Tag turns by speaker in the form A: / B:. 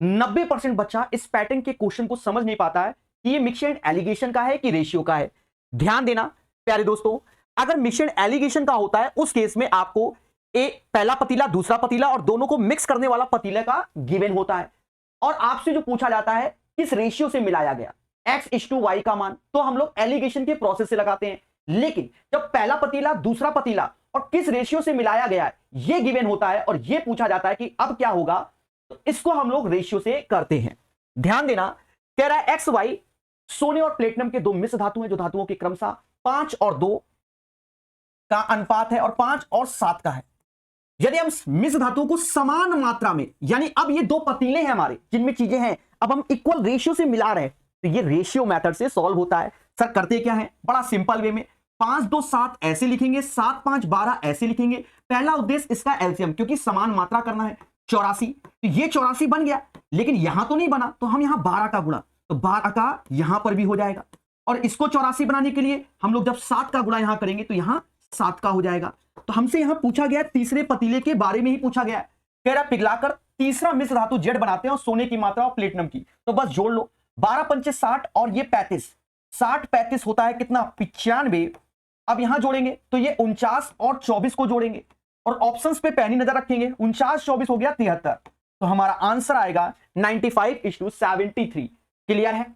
A: 90% बच्चा इस पैटर्न के क्वेश्चन को समझ नहीं पाता है कि ये मिक्सड एंड एलिगेशन का है कि रेशियो का है। ध्यान देना प्यारे दोस्तों, अगर मिक्सड एंड एलिगेशन का होता है उस केस में आपको पहला पतीला दूसरा पतीला और दोनों को मिक्स करने वाला पतीले का गिवन होता है, और आपसे जो पूछा जाता है किस रेशियो से मिलाया गया x:y का मान, तो हम लोग एलिगेशन के प्रोसेस से लगाते हैं। लेकिन जब पहला पतीला दूसरा पतीला और किस रेशियो से मिलाया गया है ये गिवन होता है और ये पूछा जाता है कि अब क्या होगा, तो इसको हम लोग रेशियो से करते हैं। ध्यान देना, कह रहा है XY सोने और प्लेटिनम के दो मिश्र धातु हैं जो धातुओं के क्रमशः 5 और 2 का अनुपात है और 5 और 7 का है। यदि हम मिश्र धातुओं को समान मात्रा में, यानी अब ये दो पतीले हैं हमारे जिनमें चीजें हैं, अब हम इक्वल रेशियो से मिला रहे हैं, तो ये रेशियो मेथड से सॉल्व होता है। सर करते क्या है, बड़ा सिंपल वे में 5 2 7 ऐसे लिखेंगे, 7 5 12 ऐसे लिखेंगे। पहला उद्देश्य इसका एलसीएम, क्योंकि समान मात्रा करना है 84, तो ये 84 बन गया, लेकिन यहां तो नहीं बना, तो हम यहां 12 का गुणा, तो 12 का यहां पर भी हो जाएगा, और इसको 84 बनाने के लिए हम लोग जब 7 का गुणा यहां करेंगे तो यहां 7 का हो जाएगा। तो हमसे यहां पूछा गया तीसरे पतीले के बारे में ही पूछा गया है, कह रहा पिघलाकर तीसरा मिश्र धातु जेड बनाते हैं और सोने की मात्रा और प्लेटिनम की, तो बस जोड़ लो 12 पंचे 60 और ये 35, 60 35 होता है कितना 95। अब यहां जोड़ेंगे तो ये 49 और 24 को जोड़ेंगे और ऑप्शंस पे पैनी नजर रखेंगे, 49 24 हो गया 73, तो हमारा आंसर आएगा 95:73। क्लियर है?